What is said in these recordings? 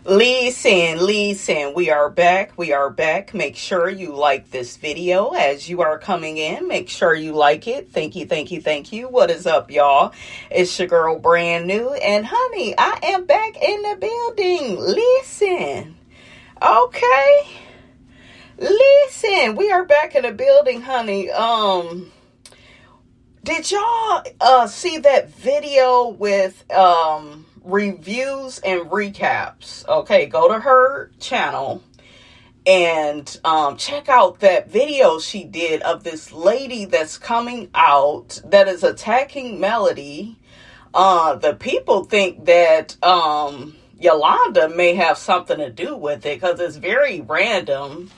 Listen, we are back. Make sure you like this video as you are coming in. Make sure you like it. Thank you. What is up, y'all? It's your girl, Brand New. And honey, I am back in the building. Listen. Okay. Listen, we are back in the building, honey. Did y'all see that video with reviews and recaps? Okay, go to her channel and check out that video she did of this lady that's coming out that is attacking Melody. The people think that Yolanda may have something to do with it because it's very random.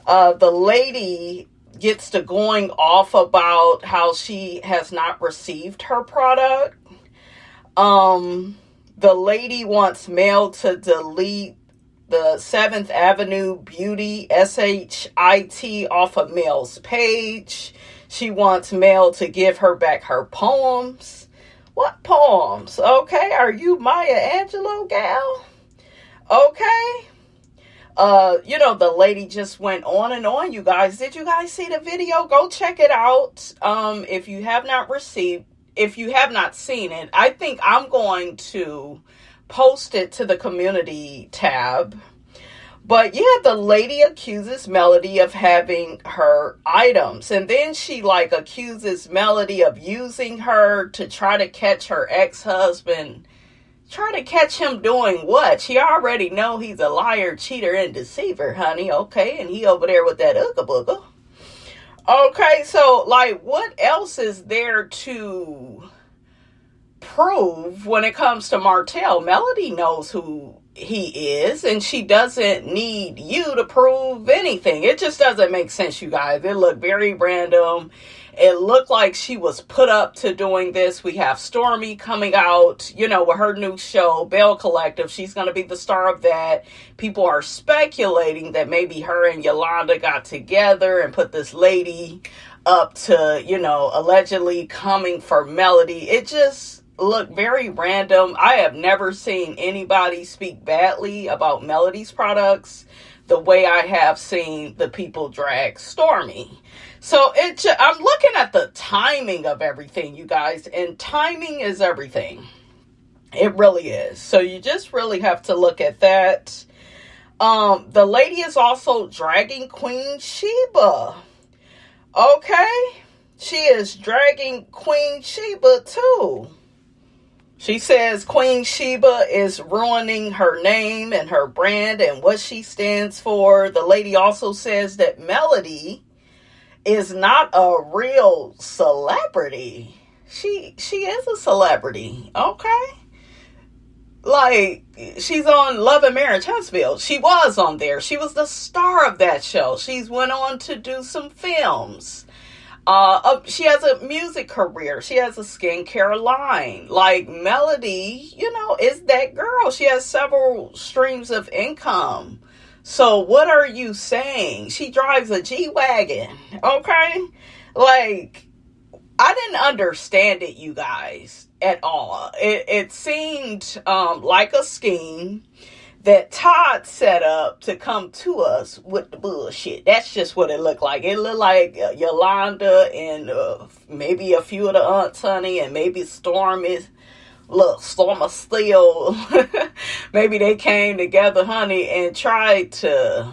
The lady gets to going off about how she has not received her product. The lady wants Mel to delete the 7th Avenue Beauty SHIT off of Mel's page. She wants Mel to give her back her poems. What poems? Okay, are you Maya Angelou, gal? Okay. The lady just went on and on, you guys. Did you guys see the video? Go check it out. If you have not seen it, I think I'm going to post it to the community tab. But yeah, the lady accuses Melody of having her items. And then she accuses Melody of using her to try to catch her ex-husband. Try to catch him doing what? She already know he's a liar, cheater, and deceiver, honey. Okay, and he over there with that ooga booga. Okay, so what else is there to prove when it comes to Martell? Melody knows who he is, and she doesn't need you to prove anything. It just doesn't make sense, you guys. It looked very random. It looked like she was put up to doing this. We have Stormy coming out, with her new show, Bell Collective. She's going to be the star of that. People are speculating that maybe her and Yolanda got together and put this lady up to, allegedly coming for Melody. It just looked very random. I have never seen anybody speak badly about Melody's products the way I have seen the people drag Stormy. So I'm looking at the timing of everything, you guys, and timing is everything. It really is. So you just really have to look at that. The lady is also dragging Queen Sheba. Okay? She is dragging Queen Sheba too. She says Queen Sheba is ruining her name and her brand and what she stands for. The lady also says that Melody is not a real celebrity. She is a celebrity, okay? She's on Love and Marriage Huntsville. She was on there. She was the star of that show. She's went on to do some films. She has a music career. She has a skincare line. Melody, is that girl. She has several streams of income. So what are you saying? She drives a G-Wagon, okay? I didn't understand it, you guys, at all. It seemed like a scheme that Todd set up to come to us with the bullshit. That's just what it looked like. It looked like Yolanda and maybe a few of the aunts, honey, and maybe Storm of Steel. Maybe they came together, honey, and tried to,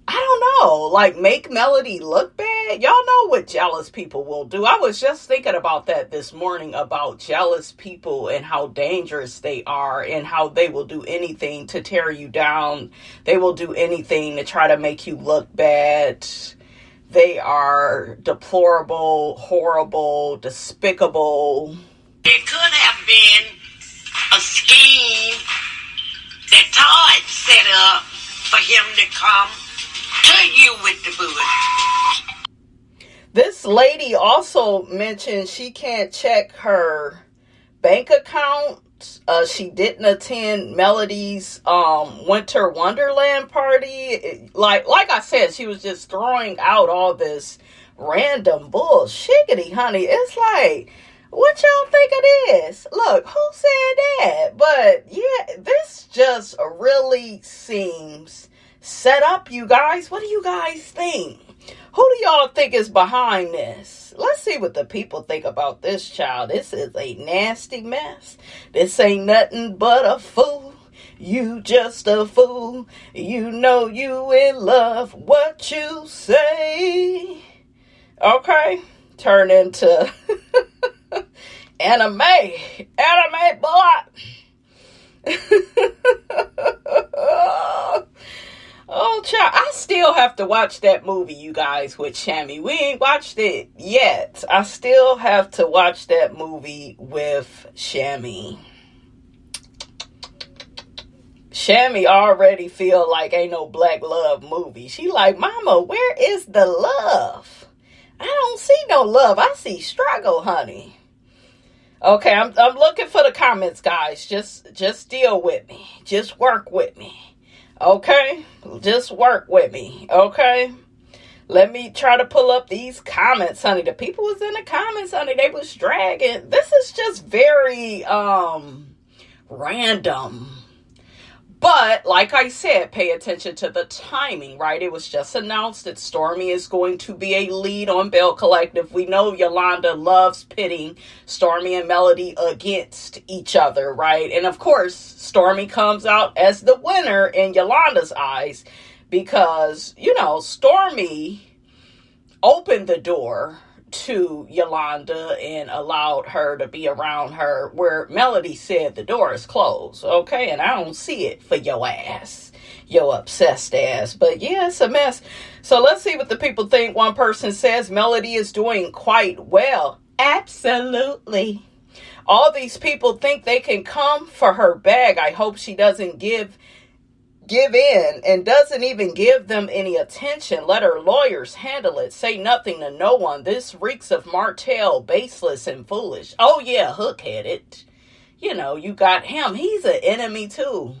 I don't know, make Melody look bad. Y'all know what jealous people will do. I was just thinking about that this morning, about jealous people and how dangerous they are and how they will do anything to tear you down. They will do anything to try to make you look bad. They are deplorable, horrible, despicable. It could have been a scheme that Todd set up for him to come to you with the bullshit. This lady also mentioned she can't check her bank account. She didn't attend Melody's Winter Wonderland party. Like I said, she was just throwing out all this random bullshiggity, honey. It's What y'all think it is? Look, who said that? But yeah, this just really seems set up, you guys. What do you guys think? Who do y'all think is behind this? Let's see what the people think about this child. This is a nasty mess. This ain't nothing but a fool. You just a fool. You know you in love. What you say? Okay. Turn into anime boy. Oh, child, I still have to watch that movie, you guys, with Shammy. We ain't watched it yet. I still have to watch that movie with Shammy. Shammy already feel like ain't no black love movie. She like, Mama, where is the love? I don't see no love. I see struggle, honey. Okay, I'm looking for the comments, guys. Just deal with me. Just work with me. Okay? Just work with me. Okay? Let me try to pull up these comments, honey. The people was in the comments, honey. They was dragging. This is just very random. But, like I said, pay attention to the timing, right? It was just announced that Stormi is going to be a lead on Belle Collective. We know Yolanda loves pitting Stormi and Melody against each other, right? And, of course, Stormi comes out as the winner in Yolanda's eyes because, you know, Stormi opened the door to Yolanda and allowed her to be around her, where Melody said the door is closed, okay? And I don't see it for your ass, your obsessed ass. But yeah, it's a mess. So let's see what the people think. One person says Melody is doing quite well. Absolutely. All these people think they can come for her bag. I hope she doesn't give in and doesn't even give them any attention. Let her lawyers handle it. Say nothing to no one. This reeks of Martell, baseless and foolish. Oh yeah, hook-headed. You know, you got him. He's an enemy too.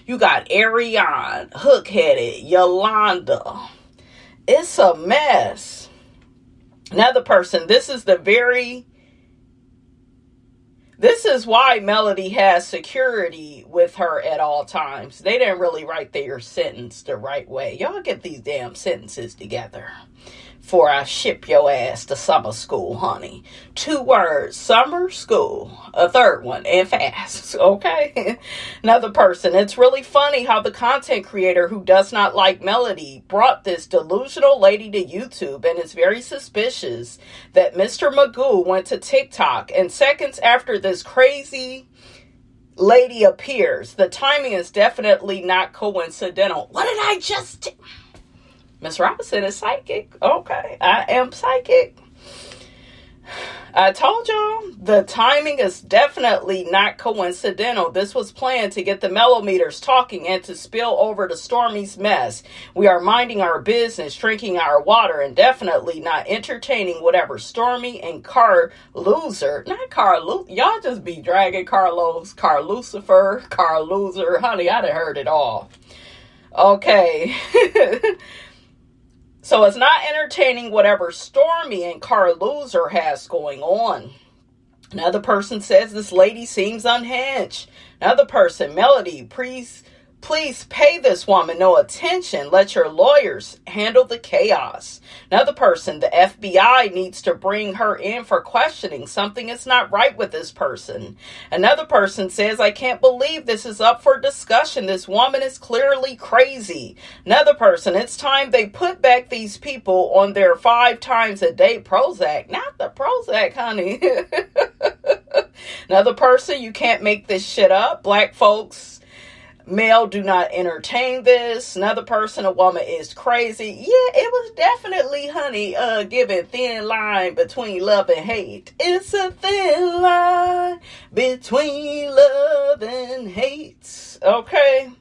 You got Ariane, hook-headed, Yolanda. It's a mess. Another person, this is why Melody has security with her at all times. They didn't really write their sentence the right way. Y'all get these damn sentences together before I ship your ass to summer school, honey. 2 words, summer school. A third one, and fast, okay? Another person, it's really funny how the content creator who does not like Melody brought this delusional lady to YouTube, and it's very suspicious that Mr. Magoo went to TikTok, and seconds after this crazy lady appears. The timing is definitely not coincidental. What did I just... Miss Robinson is psychic. Okay, I am psychic. I told y'all, the timing is definitely not coincidental. This was planned to get the mellometers talking and to spill over to Stormi's mess. We are minding our business, drinking our water, and definitely not entertaining whatever Stormi and y'all just be dragging Carlos, Lucifer, Loser. Honey, I done heard it all. Okay. So it's not entertaining whatever Stormi and Loser has going on. Another person says this lady seems unhinged. Another person, Melody, please pay this woman no attention. Let your lawyers handle the chaos. Another person, the FBI needs to bring her in for questioning. Something is not right with this person. Another person says, I can't believe this is up for discussion. This woman is clearly crazy. Another person, it's time they put back these people on their 5 times a day Prozac. Not the Prozac, honey. Another person, you can't make this shit up. Black folks, male, do not entertain this. Another person, a woman is crazy. Yeah, it was definitely, honey, giving thin line between love and hate. It's a thin line between love and hate. Okay?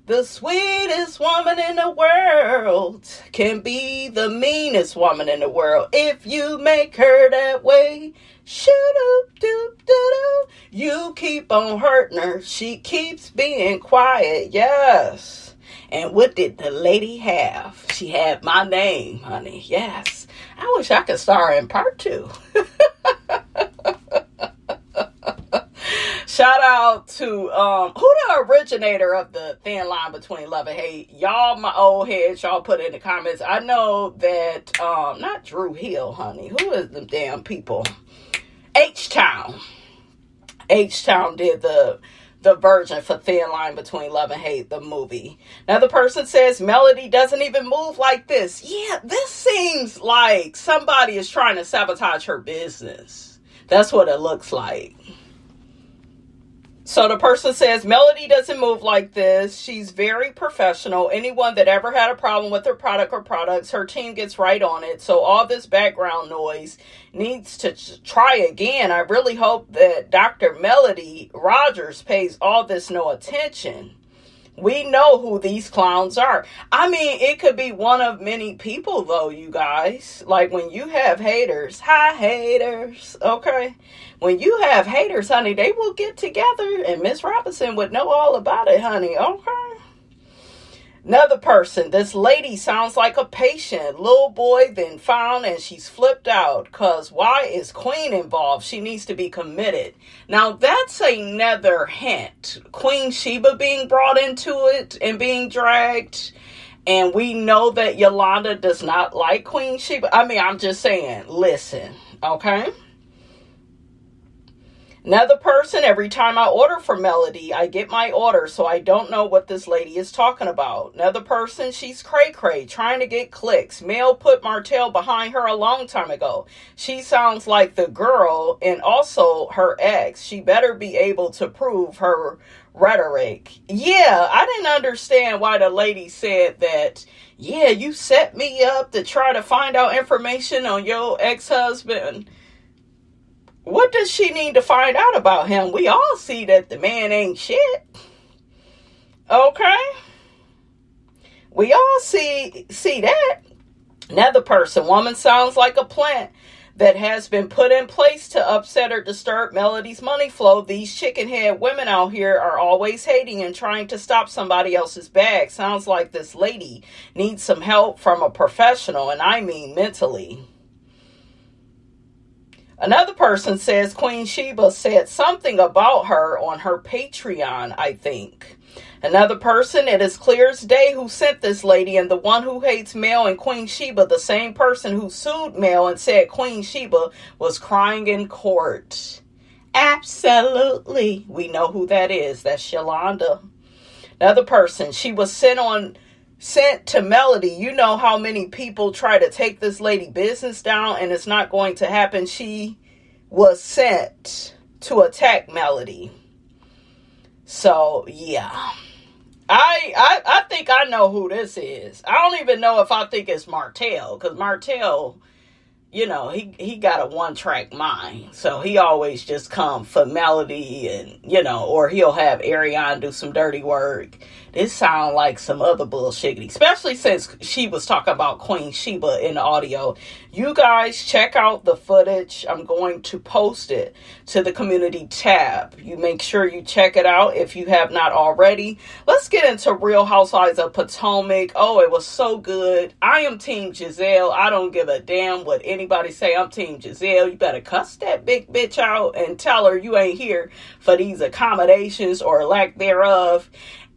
The sweetest woman in the world can be the meanest woman in the world if you make her that way. Shoo-doo-doo-doo-doo. You keep on hurting her. She keeps being quiet. Yes. And what did the lady have? She had my name, honey. Yes. I wish I could star in part 2. Shout out to who the originator of the thin line between love and hate. Y'all, my old heads, y'all put it in the comments. I know that not Drew Hill, honey. Who is them damn people? H-Town. H-Town did the version for Thin Line Between Love and Hate, the movie. Now the person says Melody doesn't even move like this. Yeah, this seems like somebody is trying to sabotage her business. That's what it looks like. So the person says, Melody doesn't move like this. She's very professional. Anyone that ever had a problem with her product or products, her team gets right on it. So all this background noise needs to try again. I really hope that Dr. Melody Rogers pays all this no attention. We know who these clowns are. I mean, it could be one of many people, though, you guys. Like, when you have haters, hi, haters, okay? When you have haters, honey, they will get together, and Miss Robinson would know all about it, honey, okay? Another person, this lady sounds like a patient. Little boy then found and she's flipped out because why is Queen involved? She needs to be committed. Now that's another hint. Queen Sheba being brought into it and being dragged. And we know that Yolanda does not like Queen Sheba. I mean, I'm just saying, listen, okay? Another person, every time I order from Melody, I get my order, so I don't know what this lady is talking about. Another person, she's cray-cray, trying to get clicks. Mel put Martell behind her a long time ago. She sounds like the girl and also her ex. She better be able to prove her rhetoric. Yeah, I didn't understand why the lady said that, yeah, you set me up to try to find out information on your ex-husband. What does she need to find out about him? We all see that the man ain't shit. Okay? We all see that. Another person, woman sounds like a plant that has been put in place to upset or disturb Melody's money flow. These chicken-head women out here are always hating and trying to stop somebody else's bag. Sounds like this lady needs some help from a professional, and I mean mentally. Another person says Queen Sheba said something about her on her Patreon, I think. Another person, it is clear as day who sent this lady, and the one who hates Mel and Queen Sheba, the same person who sued Mel and said Queen Sheba was crying in court. Absolutely. We know who that is. That's Yolanda. Another person, she was sent to Melody. You know how many people try to take this lady business down, and it's not going to happen. She was sent to attack Melody. So yeah, I think I know who this is. I don't even know if I think it's Martell, because Martell, you know, he got a one-track mind. So he always just come for Melody and, you know, or he'll have Ariane do some dirty work. This sound like some other bullshit, especially since she was talking about Queen Sheba in the audio. You guys check out the footage. I'm going to post it to the community tab. You make sure you check it out if you have not already. Let's get into Real Housewives of Potomac. Oh, it was so good. I am Team Giselle. I don't give a damn what anybody say. I'm Team Giselle. You better cuss that big bitch out and tell her you ain't here for these accommodations or lack thereof.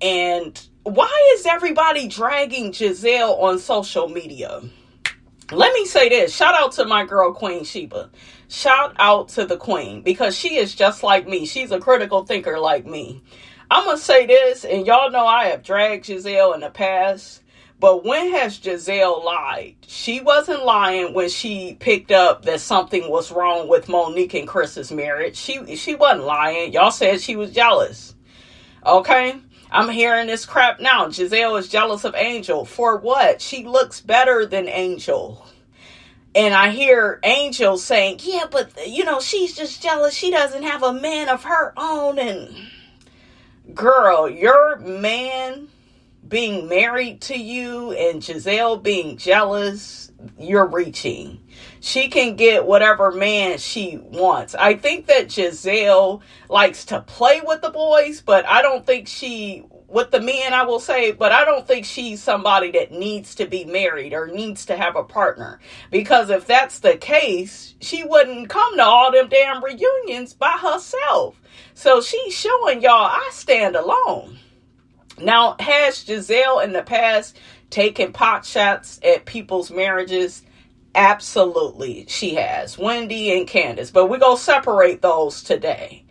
And why is everybody dragging Giselle on social media? Let me say this. Shout out to my girl, Queen Sheba. Shout out to the queen, because she is just like me. She's a critical thinker like me. I'm going to say this, and y'all know I have dragged Giselle in the past. But when has Giselle lied? She wasn't lying when she picked up that something was wrong with Monique and Chris's marriage. She wasn't lying. Y'all said she was jealous. Okay? I'm hearing this crap now. Giselle is jealous of Angel. For what? She looks better than Angel. And I hear Angel saying, yeah, but, you know, she's just jealous. She doesn't have a man of her own. And girl, your man being married to you and Giselle being jealous, you're reaching. She can get whatever man she wants. I think that Giselle likes to play with the boys, but I don't think she with the men, I will say, but I don't think she's somebody that needs to be married or needs to have a partner. Because if that's the case, she wouldn't come to all them damn reunions by herself. So she's showing y'all, I stand alone. Now, has Giselle in the past taken pot shots at people's marriages? Absolutely, she has. Wendy and Candace. But we're going to separate those today.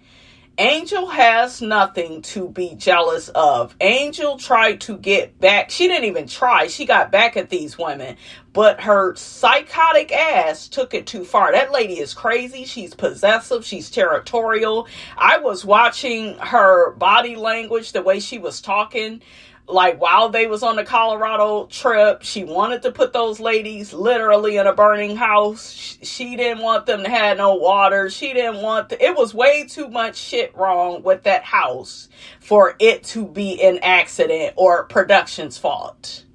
Angel has nothing to be jealous of. Angel tried to get back. She didn't even try. She got back at these women. But her psychotic ass took it too far. That lady is crazy. She's possessive. She's territorial. I was watching her body language, the way she was talking. Like while they was on the Colorado trip, she wanted to put those ladies literally in a burning house. She didn't want them to have no water. She didn't want it was way too much shit wrong with that house for it to be an accident or production's fault.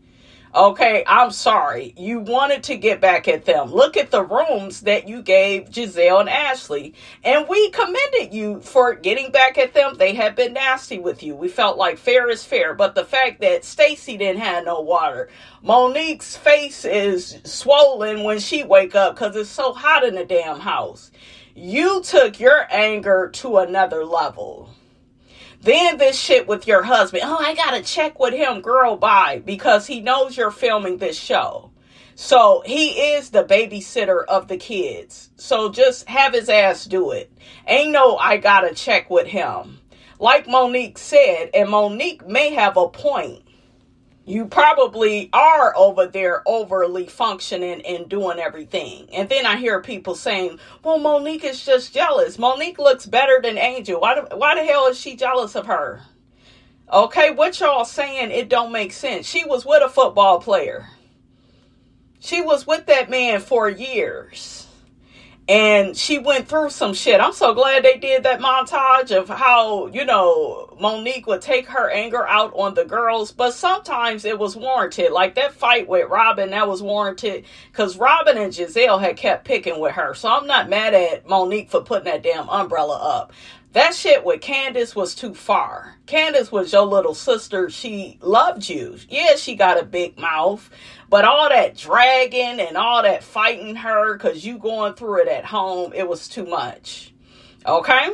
Okay, I'm sorry. You wanted to get back at them. Look at the rooms that you gave Giselle and Ashley. And we commended you for getting back at them. They had been nasty with you. We felt like fair is fair. But the fact that Stacy didn't have no water. Monique's face is swollen when she wake up because it's so hot in the damn house. You took your anger to another level. Then this shit with your husband. Oh, I gotta check with him. Girl, bye. Because he knows you're filming this show. So he is the babysitter of the kids. So just have his ass do it. Ain't no I gotta check with him. Like Monique said, and Monique may have a point. You probably are over there overly functioning and doing everything. And then I hear people saying, well, Monique is just jealous. Monique looks better than Angel. Why the hell is she jealous of her? Okay, what y'all saying, it don't make sense. She was with a football player. She was with that man for years. And she went through some shit. I'm so glad they did that montage of how, Monique would take her anger out on the girls. But sometimes it was warranted. Like that fight with Robin, that was warranted. Because Robin and Giselle had kept picking with her. So I'm not mad at Monique for putting that damn umbrella up. That shit with Candace was too far. Candace was your little sister. She loved you. Yeah, she got a big mouth. But all that dragging and all that fighting her because you going through it at home, it was too much. Okay?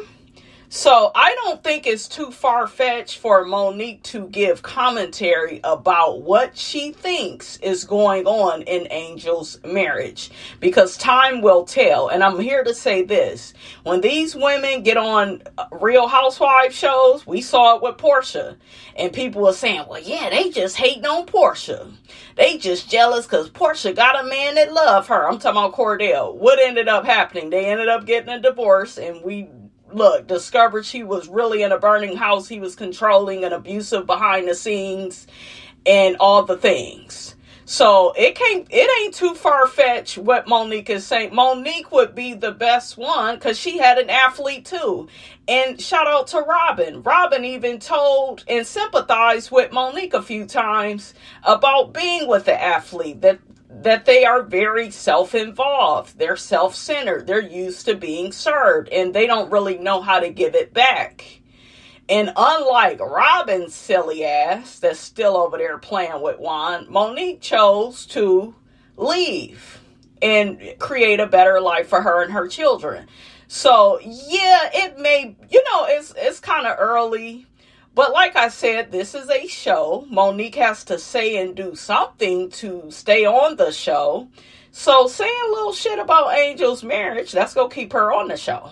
So I don't think it's too far-fetched for Monique to give commentary about what she thinks is going on in Angel's marriage. Because time will tell. And I'm here to say this. When these women get on Real Housewives shows, we saw it with Portia. And people were saying, well, yeah, they just hating on Portia. They just jealous because Portia got a man that loved her. I'm talking about Cordell. What ended up happening? They ended up getting a divorce and discovered she was really in a burning house. He was controlling and abusive behind the scenes and all the things. So it ain't too far-fetched what Monique is saying. Monique would be the best one because she had an athlete too. And shout out to Robin. Robin even told and sympathized with Monique a few times about being with the athlete, that they are very self-involved. They're self-centered. They're used to being served and they don't really know how to give it back. And unlike Robin's silly ass that's still over there playing with Juan, Monique chose to leave and create a better life for her and her children. So yeah, it may, it's kind of early. But like I said, this is a show. Monique has to say and do something to stay on the show. So saying a little shit about Angel's marriage, that's going to keep her on the show.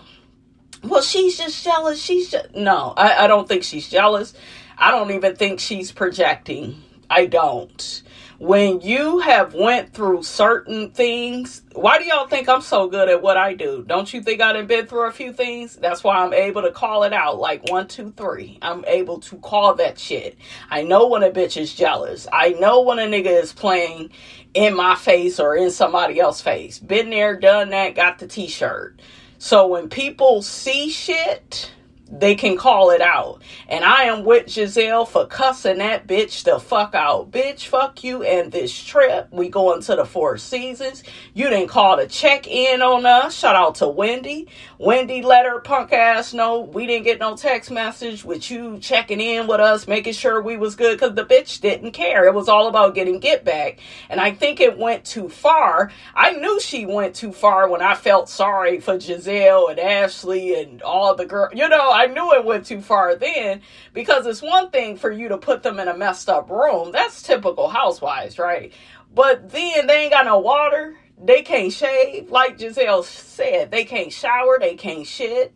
Well, she's just jealous. No, I don't think she's jealous. I don't even think she's projecting. I don't. When you have went through certain things, why do y'all think I'm so good at what I do? Don't you think I done been through a few things? That's why I'm able to call it out like 1, 2, 3. I'm able to call that shit. I know when a bitch is jealous. I know when a nigga is playing in my face or in somebody else's face. Been there, done that, got the t-shirt. So when people see shit, they can call it out. And I am with Giselle for cussing that bitch the fuck out. Bitch, fuck you and this trip. We going to the Four Seasons. You didn't call to check in on us. Shout out to Wendy. Wendy let her punk ass know we didn't get no text message with you checking in with us, making sure we was good, because the bitch didn't care. It was all about getting get back. And I think it went too far. I knew she went too far when I felt sorry for Giselle and Ashley and all the girls. You know, I knew it went too far then, because it's one thing for you to put them in a messed up room. That's typical housewives, right? But then they ain't got no water. They can't shave. Like Giselle said, they can't shower. They can't shit.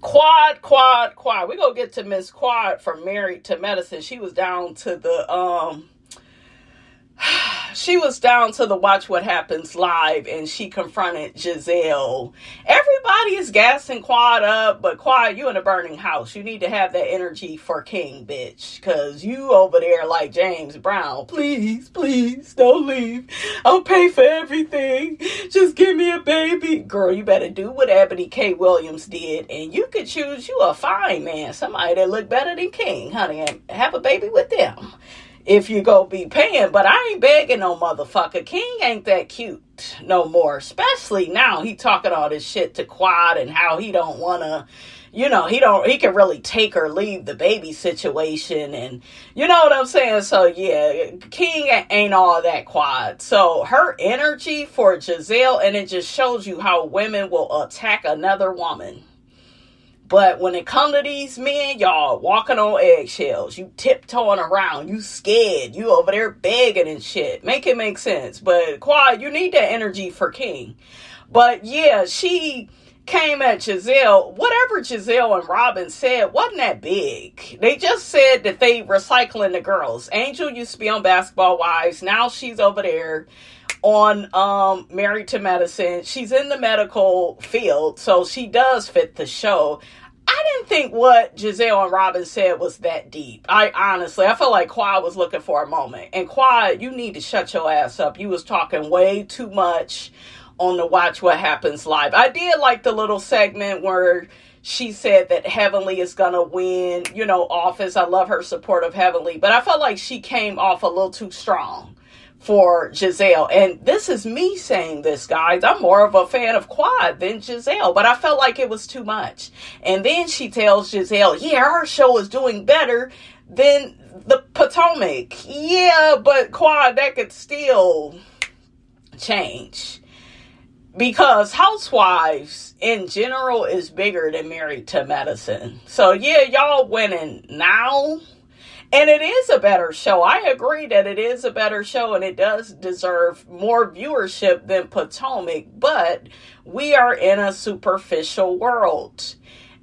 Quad. We gonna get to Miss Quad from Married to Medicine. She was down to the Watch What Happens Live, and she confronted Giselle. Everybody is gassing Quad up, but Quad, you in a burning house. You need to have that energy for King, bitch, because you over there like James Brown. Please, don't leave. I'll pay for everything. Just give me a baby. Girl, you better do what Ebony K. Williams did, and you could choose you a fine man, somebody that look better than King, honey, and have a baby with them. If you go be paying, but I ain't begging no motherfucker. King ain't that cute no more, especially now he talking all this shit to Quad and how he don't want to, you know, he can really take or leave the baby situation, and you know what I'm saying? So yeah, King ain't all that Quad. So her energy for Giselle, and it just shows you how women will attack another woman. But when it come to these men, y'all walking on eggshells, you tiptoeing around, you scared, you over there begging and shit. Make it make sense. But Quad, you need that energy for King. But yeah, she came at Giselle. Whatever Giselle and Robin said wasn't that big. They just said that they recycling the girls. Angel used to be on Basketball Wives. Now she's over there on Married to Medicine. She's in the medical field, so she does fit the show. I didn't think what Giselle and Robin said was that deep. I felt like Quad was looking for a moment. And Quad, you need to shut your ass up. You was talking way too much on the Watch What Happens Live. I did like the little segment where she said that Heavenly is gonna win, you know, office. I love her support of Heavenly, but I felt like she came off a little too strong for Giselle. And this is me saying this, guys. I'm more of a fan of Quad than Giselle, but I felt like it was too much. And then she tells Giselle, yeah, her show is doing better than the Potomac. Yeah, but Quad, that could still change, because Housewives in general is bigger than Married to Medicine. So yeah, y'all winning now. And it is a better show. I agree that it is a better show, and it does deserve more viewership than Potomac, but we are in a superficial world,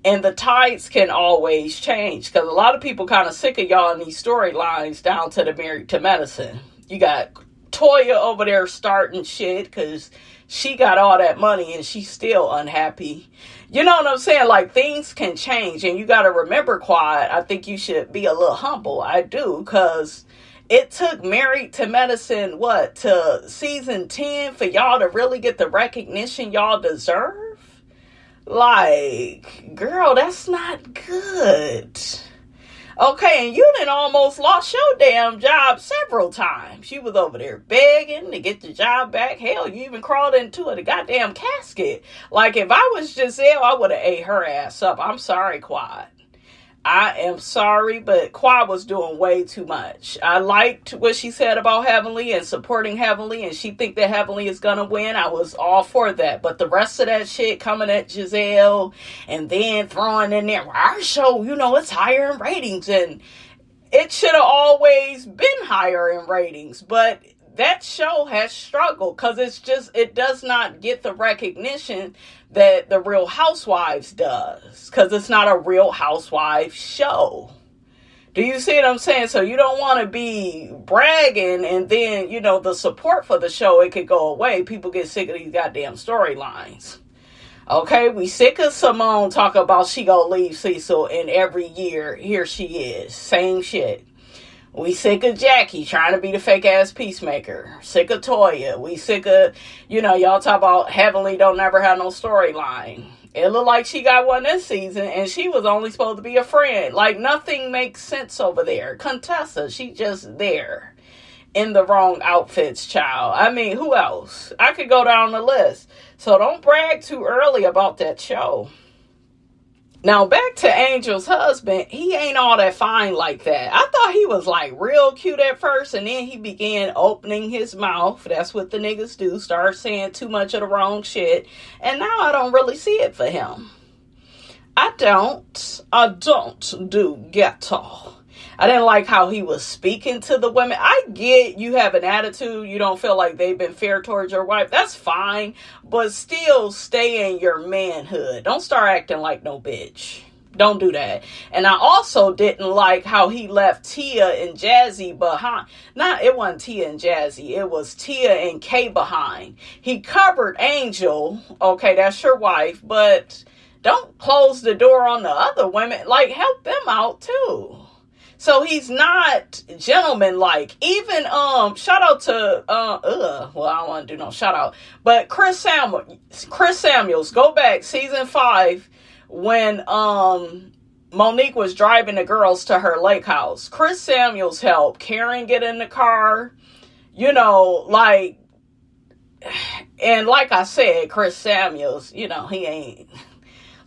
and the tides can always change, because a lot of people kind of sick of y'all in these storylines down to the Married to Medicine. You got Toya over there starting shit because she got all that money and she's still unhappy. You know what I'm saying? Like, things can change, and you got to remember, Quad, I think you should be a little humble. I do, because it took Married to Medicine, to season 10 for y'all to really get the recognition y'all deserve? Like, girl, that's not good. Okay, and you done almost lost your damn job several times. You was over there begging to get the job back. Hell, you even crawled into the goddamn casket. Like, if I was Giselle, I would have ate her ass up. I'm sorry, Quad. I am sorry, but Quad was doing way too much. I liked what she said about Heavenly and supporting Heavenly, and she think that Heavenly is gonna win. I was all for that. But the rest of that shit coming at Giselle and then throwing in there, our show, you know, it's higher in ratings, and it should have always been higher in ratings. But that show has struggled because it does not get the recognition that the Real Housewives does, because it's not a Real Housewives show. Do you see what I'm saying? So you don't want to be bragging and then, you know, the support for the show, it could go away. People get sick of these goddamn storylines. Okay, we sick of Simone talking about she gonna leave Cecil, and every year, here she is. Same shit. We sick of Jackie trying to be the fake ass peacemaker. Sick of Toya. We sick of, you know, y'all talk about Heavenly don't never have no storyline. It looked like she got one this season, and she was only supposed to be a friend. Like, nothing makes sense over there. Contessa, she just there in the wrong outfits, child. I mean, who else? I could go down the list. So don't brag too early about that show. Now, back to Angel's husband. He ain't all that fine like that. I thought he was, like, real cute at first, and then he began opening his mouth. That's what the niggas do. Start saying too much of the wrong shit. And now I don't really see it for him. I don't do ghetto. I didn't like how he was speaking to the women. I get you have an attitude. You don't feel like they've been fair towards your wife. That's fine. But still stay in your manhood. Don't start acting like no bitch. Don't do that. And I also didn't like how he left Tia and Jazzy behind. It wasn't Tia and Jazzy. It was Tia and Kay behind. He covered Angel. Okay, that's your wife. But don't close the door on the other women. Like, help them out too. So he's not gentleman-like. Even, shout out to, well, I don't want to do no shout out. But Chris Samuels, go back, season 5, when, Monique was driving the girls to her lake house. Chris Samuels helped Karen get in the car, like, and like I said, Chris Samuels, he ain't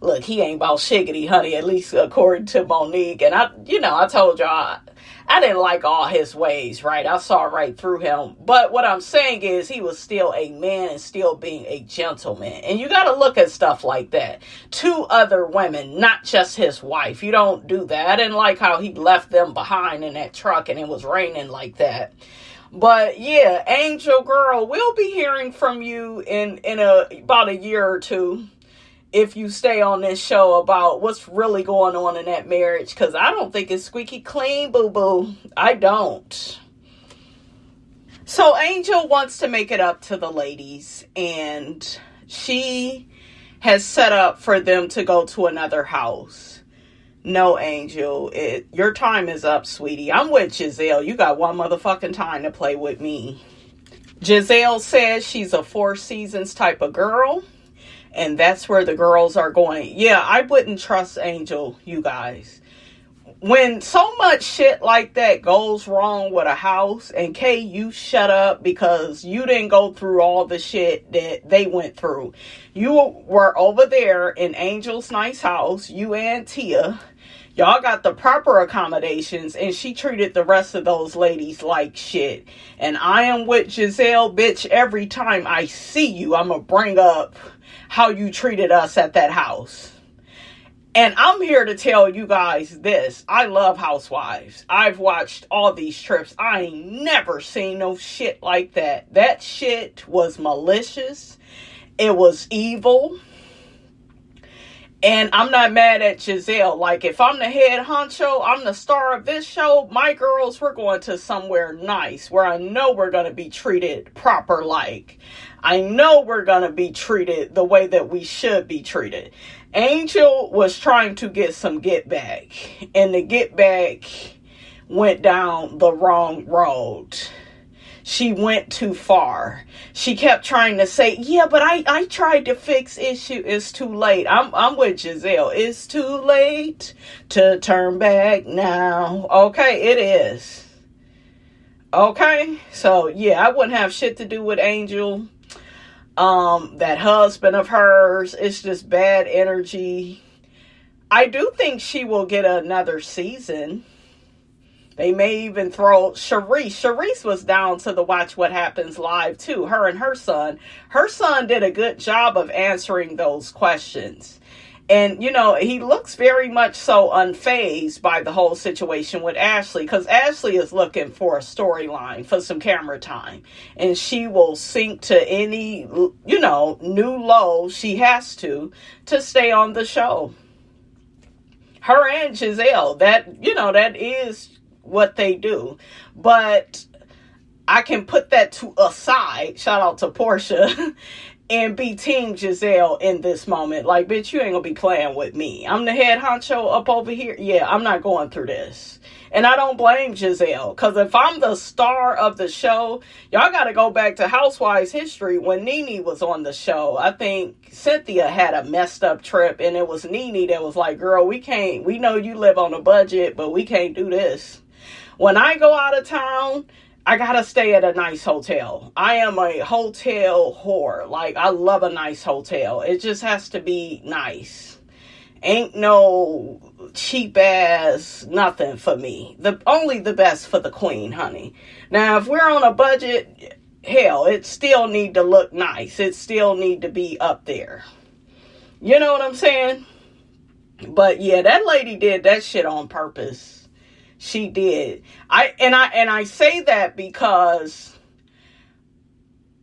about shiggity, honey, at least according to Monique. And I told y'all, I didn't like all his ways, right? I saw right through him. But what I'm saying is he was still a man and still being a gentleman. And you got to look at stuff like that. 2 other women, not just his wife. You don't do that. I didn't like how he left them behind in that truck and it was raining like that. But yeah, Angel girl, we'll be hearing from you in about a year or two. If you stay on this show about what's really going on in that marriage. Because I don't think it's squeaky clean, boo-boo. I don't. So Angel wants to make it up to the ladies. And she has set up for them to go to another house. No, Angel. Your time is up, sweetie. I'm with Giselle. You got one motherfucking time to play with me. Giselle says she's a 4 seasons type of girl. And that's where the girls are going. Yeah, I wouldn't trust Angel, you guys. When so much shit like that goes wrong with a house, and Kay, you shut up because you didn't go through all the shit that they went through. You were over there in Angel's nice house, you and Tia. Y'all got the proper accommodations, and she treated the rest of those ladies like shit. And I am with Giselle, bitch. Every time I see you, I'm going to bring up how you treated us at that house. And I'm here to tell you guys this. I love Housewives. I've watched all these trips. I ain't never seen no shit like that. That shit was malicious. It was evil. And I'm not mad at Giselle. Like, if I'm the head honcho, I'm the star of this show, my girls, we're going to somewhere nice where I know we're going to be treated proper like. I know we're going to be treated the way that we should be treated. Angel was trying to get some get back. And the get back went down the wrong road. She went too far. She kept trying to say, yeah, but I tried to fix issue. It's too late. I'm with Giselle. It's too late to turn back now. Okay, it is. Okay, so yeah, I wouldn't have shit to do with Angel. That husband of hers, it's just bad energy. I do think she will get another season. They may even throw Sharice. Sharice was down to the Watch What Happens live too. Her and her son. Her son did a good job of answering those questions. And, he looks very much so unfazed by the whole situation with Ashley. Because Ashley is looking for a storyline, for some camera time. And she will sink to any, new low she has to stay on the show. Her and Giselle, that is what they do. But I can put that to aside. Shout out to Portia. and be Team Giselle in this moment. Like, bitch, you ain't gonna be playing with me. I'm the head honcho up over here. Yeah, I'm not going through this. And I don't blame Giselle, because if I'm the star of the show, y'all got to go back to Housewives history when Nene was on the show. I think Cynthia had a messed up trip, and it was Nene that was like, girl, we know you live on a budget, but we can't do this. When I go out of town, I got to stay at a nice hotel. I am a hotel whore. Like, I love a nice hotel. It just has to be nice. Ain't no cheap ass nothing for me. Only the best for the queen, honey. Now, if we're on a budget, hell, it still need to look nice. It still need to be up there. You know what I'm saying? But yeah, that lady did that shit on purpose. She did. I say that because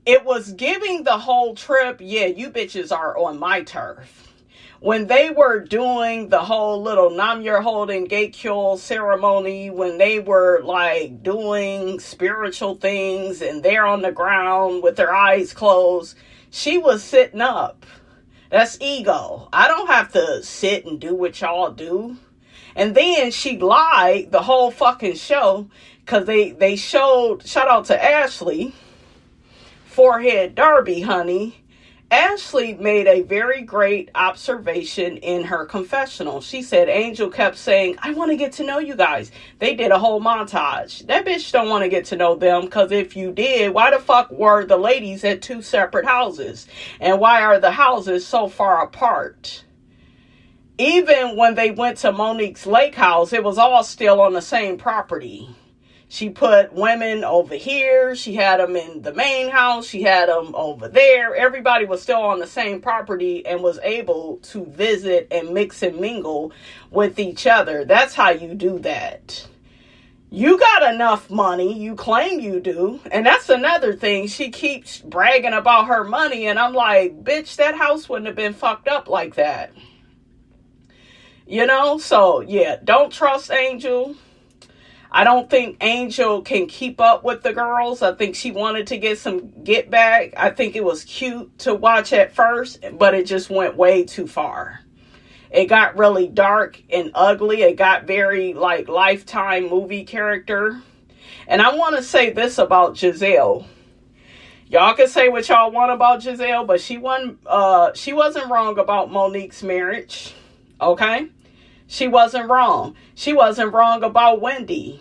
it was giving the whole trip, yeah, you bitches are on my turf. When they were doing the whole little Nam Your Holding Gatekill ceremony, when they were like doing spiritual things and they're on the ground with their eyes closed, she was sitting up. That's ego. I don't have to sit and do what y'all do. And then she lied the whole fucking show because they showed, shout out to Ashley, Forehead Derby, honey. Ashley made a very great observation in her confessional. She said Angel kept saying, I want to get to know you guys. They did a whole montage. That bitch don't want to get to know them, because if you did, why the fuck were the ladies at 2 separate houses? And why are the houses so far apart? Even when they went to Monique's lake house, it was all still on the same property. She put women over here. She had them in the main house. She had them over there. Everybody was still on the same property and was able to visit and mix and mingle with each other. That's how you do that. You got enough money. You claim you do. And that's another thing. She keeps bragging about her money. And I'm like, bitch, that house wouldn't have been fucked up like that. You know? So, yeah, don't trust Angel. I don't think Angel can keep up with the girls. I think she wanted to get some get back. I think it was cute to watch at first, but it just went way too far. It got really dark and ugly. It got very like Lifetime movie character. And I want to say this about Giselle. Y'all can say what y'all want about Giselle, but she wasn't wrong about Monique's marriage. Okay? She wasn't wrong. She wasn't wrong about Wendy.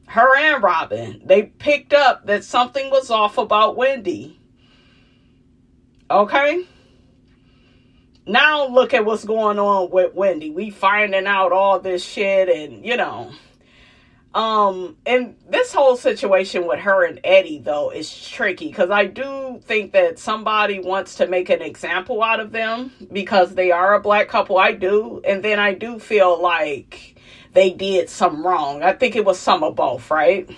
Her and Robin. They picked up that something was off about Wendy. Okay? Now look at what's going on with Wendy. We finding out all this shit and, you know. And this whole situation with her and Eddie, though, is tricky. Because I do think that somebody wants to make an example out of them. Because they are a black couple. I do. And then I do feel like they did some wrong. I think it was some of both, right?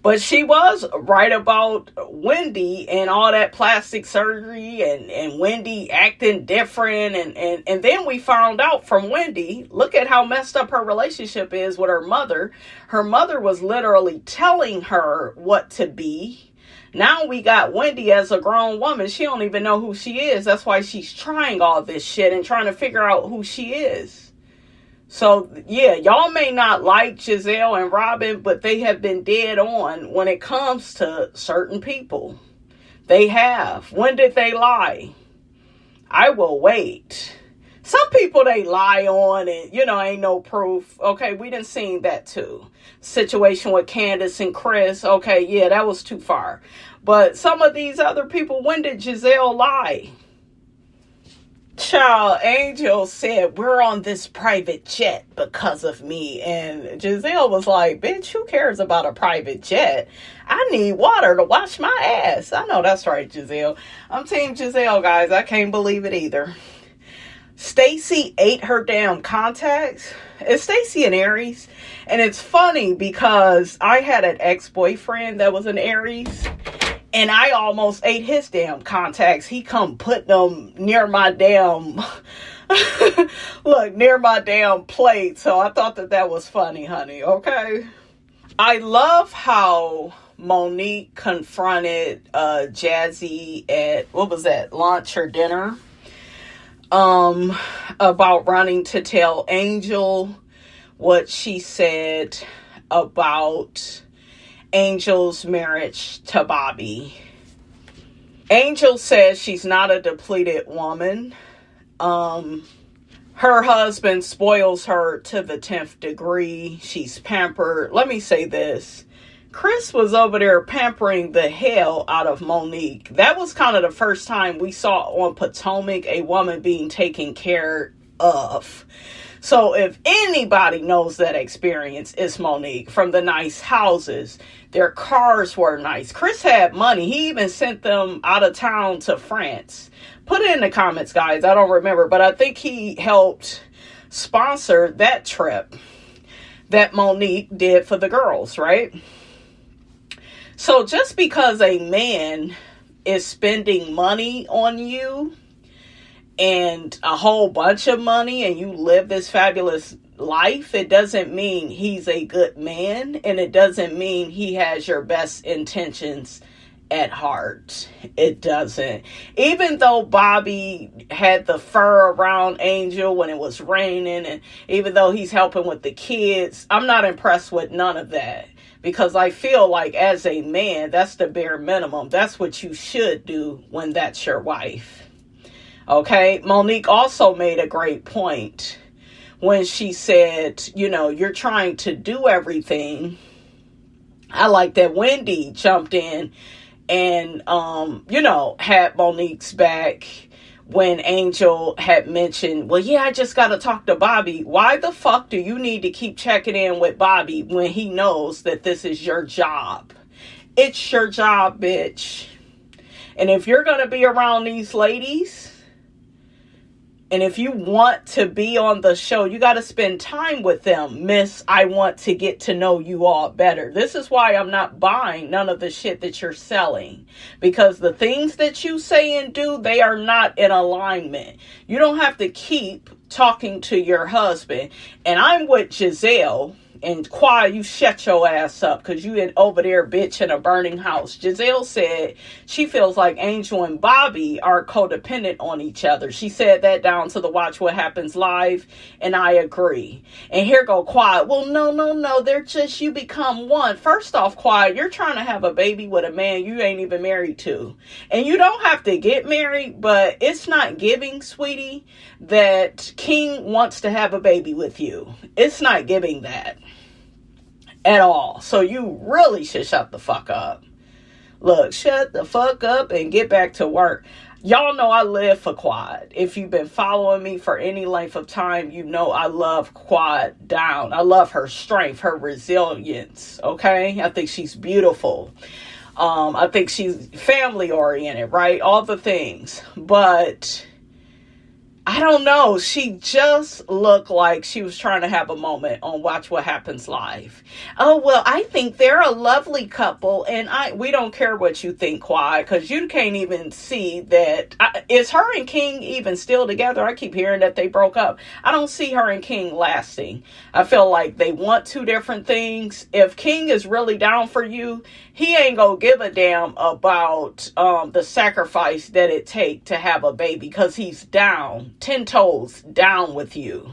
But she was right about Wendy and all that plastic surgery and Wendy acting different. And then we found out from Wendy, look at how messed up her relationship is with her mother. Her mother was literally telling her what to be. Now we got Wendy as a grown woman. She don't even know who she is. That's why she's trying all this shit and trying to figure out who she is. So, yeah, y'all may not like Giselle and Robin, but they have been dead on when it comes to certain people. They have. When did they lie? I will wait. Some people they lie on and, you know, ain't no proof. Okay, we done seen that too. Situation with Candace and Chris. Okay, yeah, that was too far. But some of these other people, when did Giselle lie? Child, Angel said, we're on this private jet because of me. And Giselle was like, bitch, who cares about a private jet? I need water to wash my ass. I know that's right, Giselle. I'm Team Giselle, guys. I can't believe it either. Stacy ate her damn contacts. It's Stacy and Aries. And it's funny because I had an ex-boyfriend that was an Aries. And I almost ate his damn contacts. He come put them near my damn, near my damn plate. So I thought that was funny, honey. Okay. I love how Monique confronted Jazzy at, what was that, lunch or dinner, about running to tell Angel what she said about Angel's marriage to Bobby. Angel says she's not a depleted woman. Her husband spoils her to the 10th degree. She's pampered. Let me say this. Chris was over there pampering the hell out of Monique. That was kind of the first time we saw on Potomac a woman being taken care of. So if anybody knows that experience, it's Monique. From the nice houses, their cars were nice. Chris had money. He even sent them out of town to France. Put it in the comments, guys. I don't remember, but I think he helped sponsor that trip that Monique did for the girls, right? So just because a man is spending money on you and a whole bunch of money and you live this fabulous life, it doesn't mean he's a good man, and it doesn't mean he has your best intentions at heart. It doesn't. Even though Bobby had the fur around Angel when it was raining, and even though he's helping with the kids, I'm not impressed with none of that, because I feel like as a man, that's the bare minimum. That's what you should do when that's your wife. Okay, Monique also made a great point when she said, you know, you're trying to do everything. I like that Wendy jumped in and, you know, had Monique's back when Angel had mentioned, well, yeah, I just got to talk to Bobby. Why the fuck do you need to keep checking in with Bobby when he knows that this is your job? It's your job, bitch. And if you're going to be around these ladies, and if you want to be on the show, you got to spend time with them. Miss, I want to get to know you all better. This is why I'm not buying none of the shit that you're selling. Because the things that you say and do, they are not in alignment. You don't have to keep talking to your husband. And I'm with Giselle. And Qua, you shut your ass up because you over there, bitch, in a burning house. Giselle said she feels like Angel and Bobby are codependent on each other. She said that down to the Watch What Happens Live, and I agree. And here go Qua. Well, no. They're just, you become one. First off, Qua, you're trying to have a baby with a man you ain't even married to. And you don't have to get married, but it's not giving, sweetie, that King wants to have a baby with you. It's not giving that at all. So you really should shut the fuck up. Look, shut the fuck up and get back to work. Y'all know I live for Quad. If you've been following me for any length of time, you know I love Quad down. I love her strength, her resilience. Okay? I think she's beautiful. I think she's family oriented, right? All the things. But I don't know. She just looked like she was trying to have a moment on Watch What Happens Live. Oh, well, I think they're a lovely couple, and we don't care what you think, Quad, because you can't even see that. Is her and King even still together? I keep hearing that they broke up. I don't see her and King lasting. I feel like they want two different things. If King is really down for you, he ain't gonna give a damn about the sacrifice that it take to have a baby, because he's down. 10 toes down with you.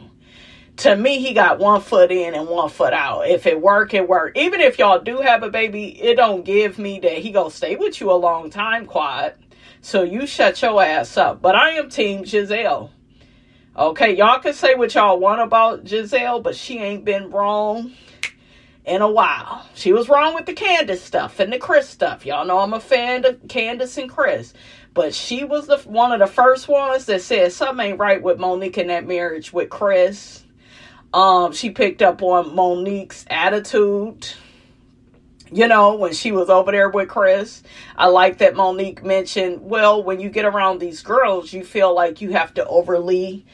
To me, he got 1 foot in and 1 foot out. If it work, it work. Even if y'all do have a baby, it don't give me that he gonna stay with you a long time, Quad. So you shut your ass up. But I am team Giselle. Okay, y'all can say what y'all want about Giselle, but she ain't been wrong in a while. She was wrong with the Candace stuff and the Chris stuff. Y'all know I'm a fan of Candace and Chris. But she was one of the first ones that said something ain't right with Monique in that marriage with Chris. She picked up on Monique's attitude, you know, when she was over there with Chris. I like that Monique mentioned, well, when you get around these girls, you feel like you have to overly,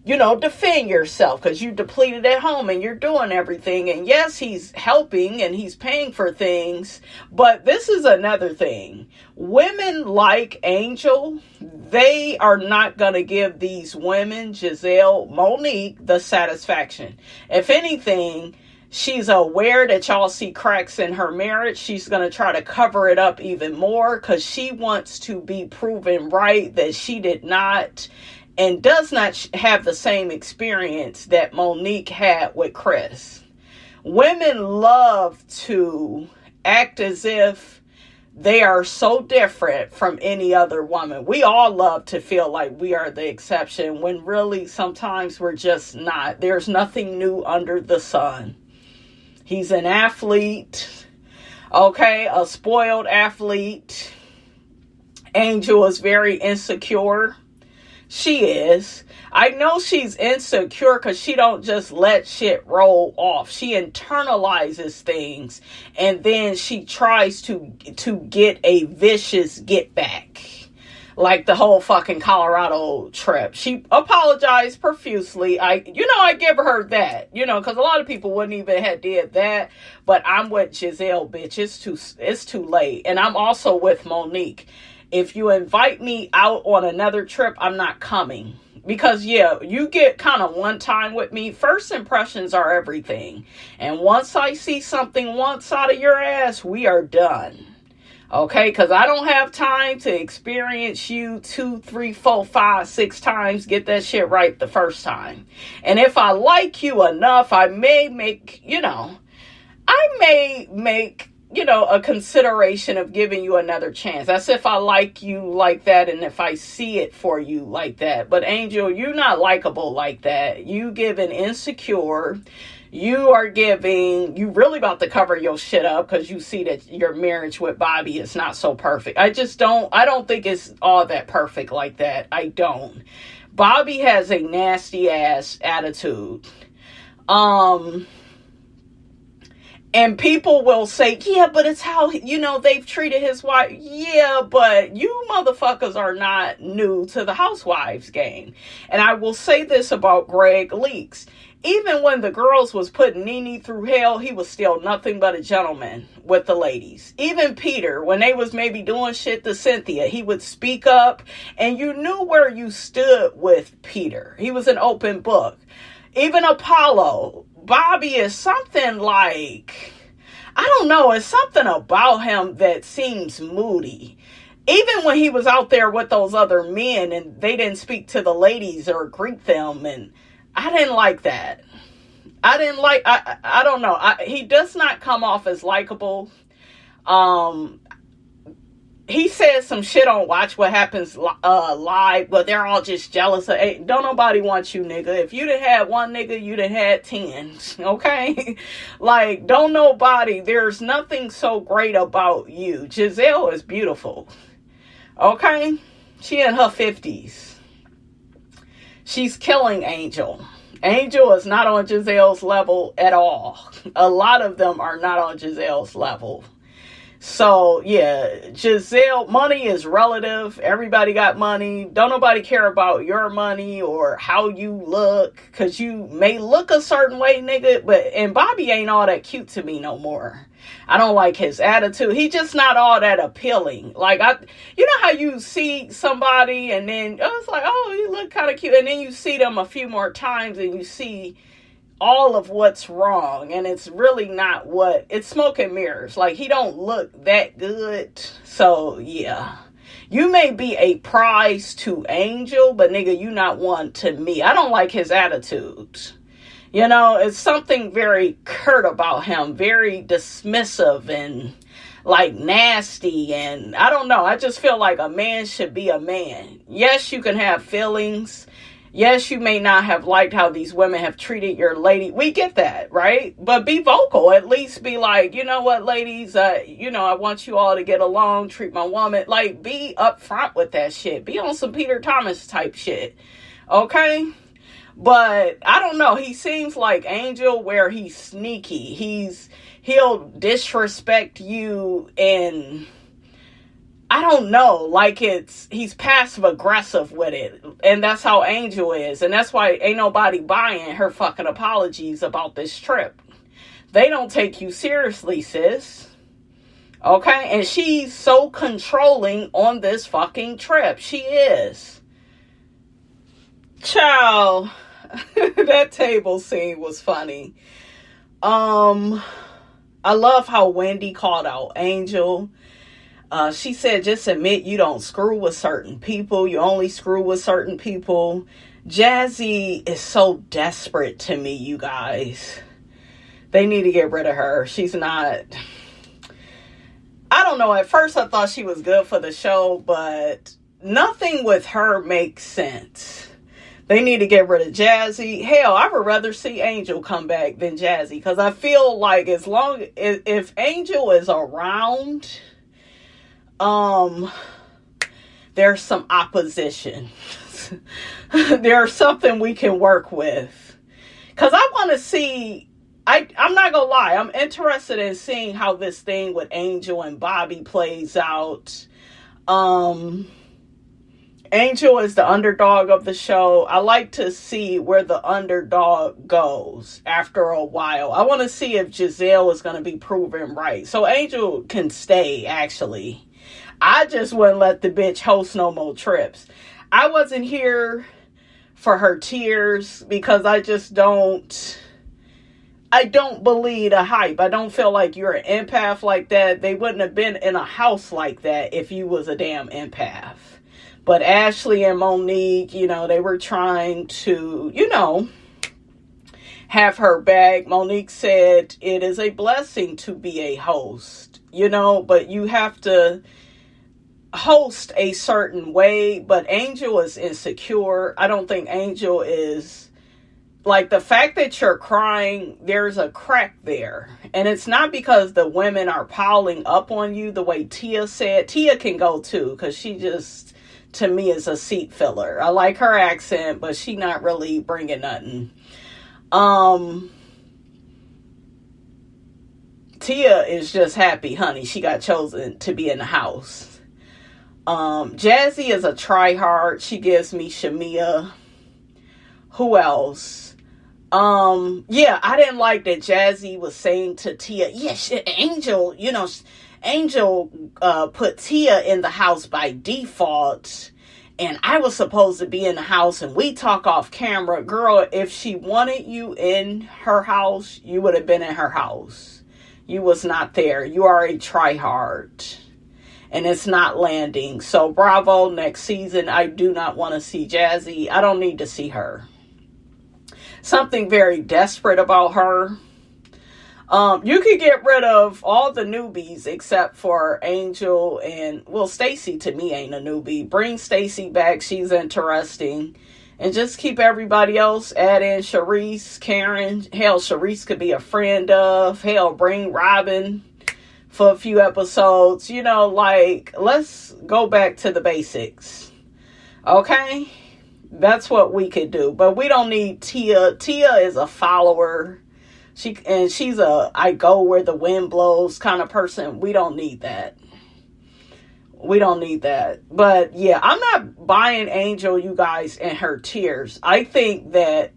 you know, defend yourself because you depleted at home and you're doing everything. And yes, he's helping and he's paying for things. But this is another thing. Women like Angel, they are not going to give these women, Giselle, Monique, the satisfaction. If anything, She's aware that y'all see cracks in her marriage. She's going to try to cover it up even more because she wants to be proven right that she did not and does not have the same experience that Monique had with Chris. Women love to act as if they are so different from any other woman. We all love to feel like we are the exception when really sometimes we're just not. There's nothing new under the sun. He's an athlete, okay, a spoiled athlete. Angel is very insecure. She is. I know she's insecure because she don't just let shit roll off. She internalizes things and then she tries to get a vicious get back. Like the whole fucking Colorado trip. She apologized profusely. I give her that, because a lot of people wouldn't even have did that. But I'm with Giselle, bitch. It's too late. And I'm also with Monique. If you invite me out on another trip, I'm not coming. Because, yeah, you get kind of one time with me. First impressions are everything. And once I see something once out of your ass, we are done. Okay? Because I don't have time to experience you 2, 3, 4, 5, 6 times. Get that shit right the first time. And if I like you enough, I may make a consideration of giving you another chance. That's if I like you like that and if I see it for you like that. But Angel, you're not likable like that. You giving insecure. You really about to cover your shit up because you see that your marriage with Bobby is not so perfect. I don't think it's all that perfect like that. I don't. Bobby has a nasty ass attitude. And people will say, yeah, but it's how, they've treated his wife. Yeah, but you motherfuckers are not new to the housewives game. And I will say this about Greg Leaks. Even when the girls was putting Nene through hell, he was still nothing but a gentleman with the ladies. Even Peter, when they was maybe doing shit to Cynthia, he would speak up. And you knew where you stood with Peter. He was an open book. Even Apollo. Bobby is something like, I don't know, it's something about him that seems moody. Even when he was out there with those other men and they didn't speak to the ladies or greet them, and I didn't like that. I don't know. He does not come off as likable. He said some shit on Watch What Happens Live, but they're all just jealous of. Hey, don't nobody want you, nigga. If you'd have had one nigga, you'd have had 10. Okay? Like, don't nobody. There's nothing so great about you. Giselle is beautiful. Okay? She in her 50s. She's killing Angel. Angel is not on Giselle's level at all. A lot of them are not on Giselle's level. So, yeah, Giselle, money is relative. Everybody got money. Don't nobody care about your money or how you look. Because you may look a certain way, nigga. And Bobby ain't all that cute to me no more. I don't like his attitude. He just not all that appealing. Like, you know how you see somebody and then it's like, oh, you look kind of cute. And then you see them a few more times and you see all of what's wrong, and it's really not it's smoke and mirrors. Like, he don't look that good. So yeah, you may be a prize to Angel, but nigga, you not one to me. I don't like his attitude. It's something very curt about him, very dismissive and like nasty, and I don't know. I just feel like a man should be a man. Yes, you can have feelings. Yes, you may not have liked how these women have treated your lady. We get that, right? But be vocal. At least be like, you know what, ladies, I want you all to get along, treat my woman. Like, be upfront with that shit. Be on some Peter Thomas type shit. Okay? But I don't know. He seems like Angel where he's sneaky. He'll disrespect you and I don't know, like he's passive aggressive with it. And that's how Angel is. And that's why ain't nobody buying her fucking apologies about this trip. They don't take you seriously, sis. Okay? And she's so controlling on this fucking trip. She is. Child, that table scene was funny. I love how Wendy called out Angel. She said, just admit you don't screw with certain people. You only screw with certain people. Jazzy is so desperate to me, you guys. They need to get rid of her. She's not... I don't know. At first, I thought she was good for the show, but nothing with her makes sense. They need to get rid of Jazzy. Hell, I would rather see Angel come back than Jazzy, because I feel like if Angel is around, there's some opposition. There's something we can work with. Because I want to see... I'm not gonna lie, I'm interested in seeing how this thing with Angel and Bobby plays out. Angel is the underdog of the show. I like to see where the underdog goes after a while. I want to see if Giselle is going to be proven right. So Angel can stay, actually. I just wouldn't let the bitch host no more trips. I wasn't here for her tears because I don't believe the hype. I don't feel like you're an empath like that. They wouldn't have been in a house like that if you was a damn empath. But Ashley and Monique, they were trying to, have her back. Monique said it is a blessing to be a host, but you have to host a certain way. But Angel is insecure. I don't think Angel is... Like, the fact that you're crying, there's a crack there. And it's not because the women are piling up on you the way Tia said. Tia can go too, because she just, to me, is a seat filler. I like her accent, but she not really bringing nothing. Tia is just happy, honey. She got chosen to be in the house. Jazzy is a try-hard. She gives me Shamia. Who else? I didn't like that Jazzy was saying to Tia, Angel, Angel put Tia in the house by default, and I was supposed to be in the house, and we talk off camera. Girl, if she wanted you in her house, you would have been in her house. You was not there. You are a try-hard, and it's not landing. So bravo, next season. I do not want to see Jazzy. I don't need to see her. Something very desperate about her. You could get rid of all the newbies except for Angel and... Well, Stacy to me ain't a newbie. Bring Stacy back. She's interesting. And just keep everybody else. Add in Sharice, Karen. Hell, Sharice could be a friend of. Hell, bring Robin for a few episodes. Let's go back to the basics. Okay? That's what we could do. But we don't need Tia. Tia is a follower. She's a I go where the wind blows kind of person. We don't need that. We don't need that. But yeah, I'm not buying Angel, you guys, and her tears. I think that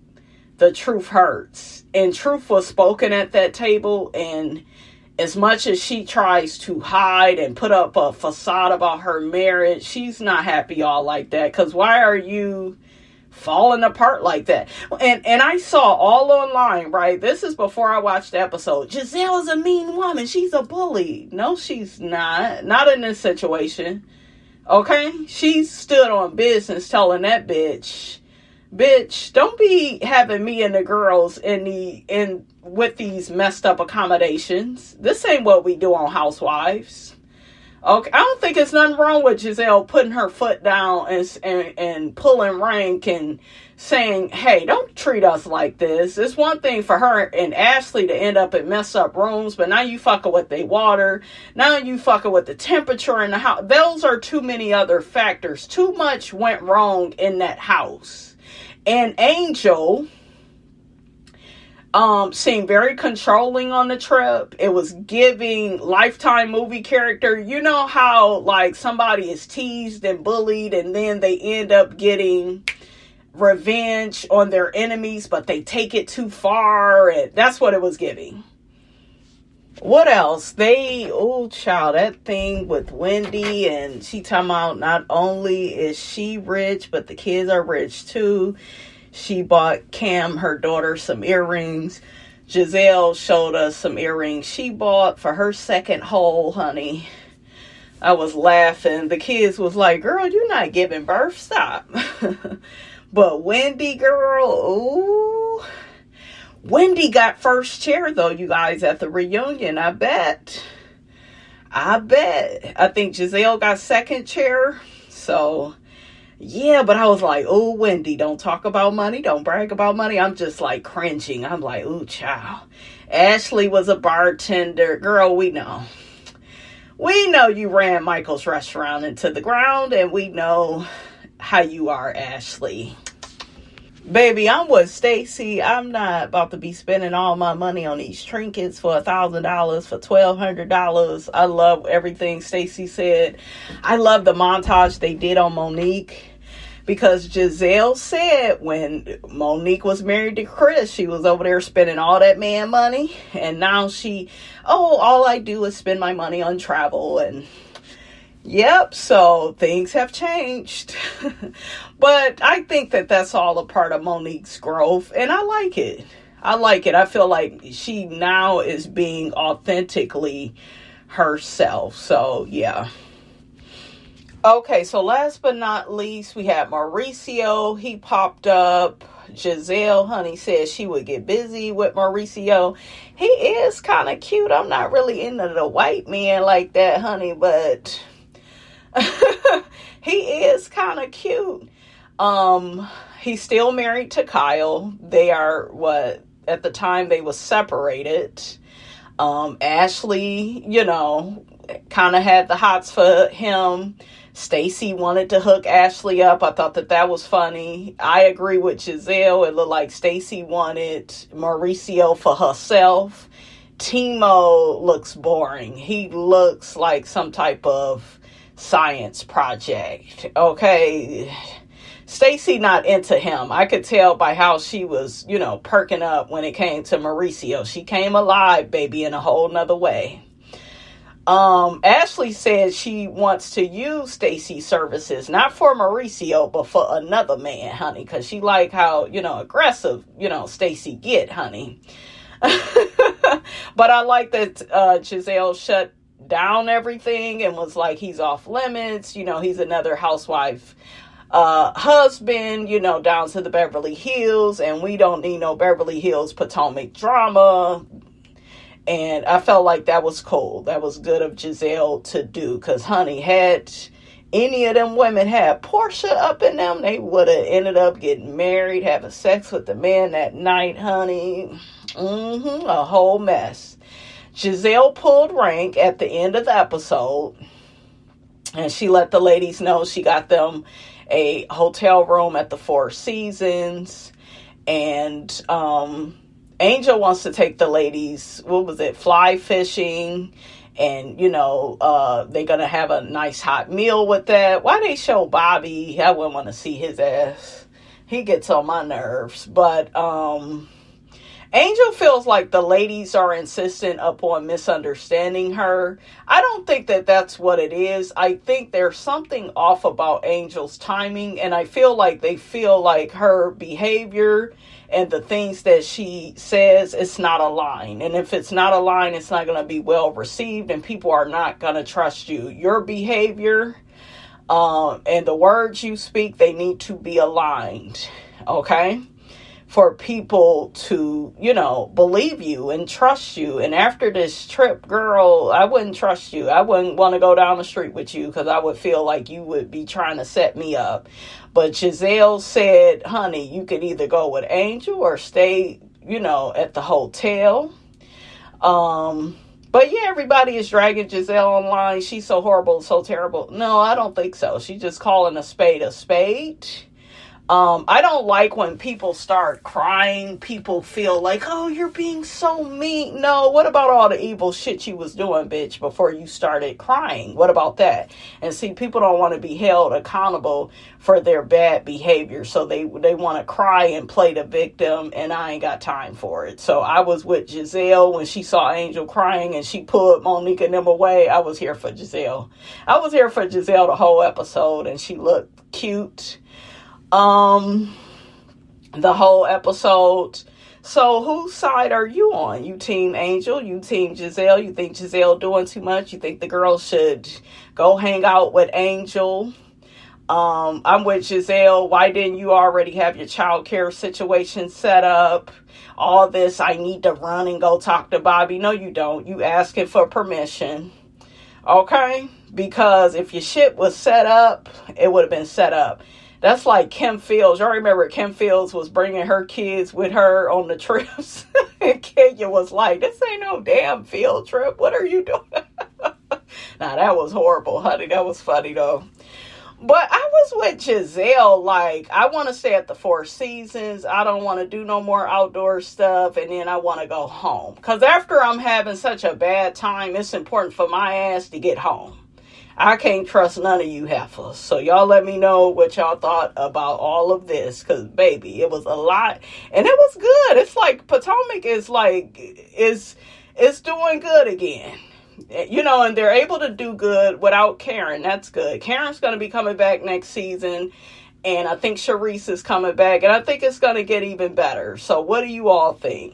the truth hurts. And truth was spoken at that table. And as much as she tries to hide and put up a facade about her marriage, she's not happy all like that. Because why are you falling apart like that? And I saw all online, right? This is before I watched the episode. Giselle is a mean woman. She's a bully. No, she's not. Not in this situation. Okay? She stood on business telling that bitch, don't be having me and the girls with these messed up accommodations. This ain't what we do on Housewives. Okay, I don't think it's nothing wrong with Giselle putting her foot down and pulling rank and saying, hey, don't treat us like this. It's one thing for her and Ashley to end up in messed up rooms, but now you fucking with their water. Now you fucking with the temperature in the house. Those are too many other factors. Too much went wrong in that house. And Angel seemed very controlling on the trip. It was giving Lifetime movie character. You know how like somebody is teased and bullied and then they end up getting revenge on their enemies, but they take it too far. And that's what it was giving. What else? That thing with Wendy, and she talking about not only is she rich, but the kids are rich too. She bought Cam, her daughter, some earrings. Giselle showed us some earrings she bought for her second haul, honey. I was laughing. The kids was like, girl, you're not giving birth. Stop. But Wendy, girl, ooh. Wendy got first chair, though, you guys, at the reunion. I bet. I think Giselle got second chair. So, yeah, but I was like, oh, Wendy, don't talk about money. Don't brag about money. I'm just like cringing. I'm like, ooh, child. Ashley was a bartender. Girl, we know. We know you ran Michael's restaurant into the ground, and we know how you are, Ashley. Baby, I'm with Stacy. I'm not about to be spending all my money on these trinkets for $1,000, for $1,200. I love everything Stacy said. I love the montage they did on Monique. Because Giselle said when Monique was married to Chris, she was over there spending all that man money. And now all I do is spend my money on travel. And yep, so things have changed. But I think that that's all a part of Monique's growth. And I like it. I feel like she now is being authentically herself. So, yeah. Okay, so last but not least, we had Mauricio. He popped up. Giselle, honey, said she would get busy with Mauricio. He is kind of cute. I'm not really into the white man like that, honey, but he is kind of cute. He's still married to Kyle. They are, at the time they was separated. Ashley, kind of had the hots for him. Stacy wanted to hook Ashley up. I thought that was funny. I agree with Giselle. It looked like Stacy wanted Mauricio for herself. Timo looks boring. He looks like some type of science project. Okay. Stacy not into him. I could tell by how she was, perking up when it came to Mauricio. She came alive, baby, in a whole nother way. Ashley said she wants to use Stacy's services, not for Mauricio, but for another man, honey, because she like how, aggressive, Stacy get, honey. But I like that Giselle shut down everything and was like, he's off limits. He's another housewife husband, down to the Beverly Hills, and we don't need no Beverly Hills Potomac drama. And I felt like that was cool. That was good of Giselle to do. Because, honey, had any of them women had Portia up in them, they would have ended up getting married, having sex with the man that night, honey. A whole mess. Giselle pulled rank at the end of the episode. And she let the ladies know she got them a hotel room at the Four Seasons. And, Angel wants to take the ladies, fly fishing, and, they're going to have a nice hot meal with that. Why they show Bobby? I wouldn't want to see his ass. He gets on my nerves. But Angel feels like the ladies are insistent upon misunderstanding her. I don't think that that's what it is. I think there's something off about Angel's timing, and I feel like they feel like her behavior and the things that she says, it's not aligned. And if it's not aligned, it's not going to be well received, and people are not going to trust you. Your behavior and the words you speak, they need to be aligned, okay? For people to, believe you and trust you. And after this trip, girl, I wouldn't trust you. I wouldn't want to go down the street with you because I would feel like you would be trying to set me up. But Giselle said, honey, you could either go with Angel or stay, at the hotel. But yeah, everybody is dragging Giselle online. She's so horrible, so terrible. No, I don't think so. She's just calling a spade a spade. I don't like when people start crying. People feel like, oh, you're being so mean. No, what about all the evil shit you was doing, bitch, before you started crying? What about that? And see, people don't want to be held accountable for their bad behavior. So they want to cry and play the victim, and I ain't got time for it. So I was with Giselle when she saw Angel crying and she pulled Monique and them away. I was here for Giselle. I was here for Giselle the whole episode, and she looked cute. The whole episode. So whose side are you on? You team Angel? You team Giselle? You think Giselle doing too much? You think the girls should go hang out with Angel? I'm with Giselle. Why didn't you already have your child care situation set up? All this, I need to run and go talk to Bobby. No, you don't. You asking for permission. Okay? Because if your shit was set up, it would have been set up. That's like Kim Fields. Y'all remember Kim Fields was bringing her kids with her on the trips? And Kenya was like, this ain't no damn field trip. What are you doing? Nah, that was horrible, honey. That was funny, though. But I was with Giselle, like, I want to stay at the Four Seasons. I don't want to do no more outdoor stuff, and then I want to go home. Because after I'm having such a bad time, it's important for my ass to get home. I can't trust none of you heifers. So y'all let me know what y'all thought about all of this. Because, baby, it was a lot. And it was good. It's like Potomac is like, it's doing good again. You know, and they're able to do good without Karen. That's good. Karen's going to be coming back next season. And I think Sharice is coming back. And I think it's going to get even better. So what do you all think?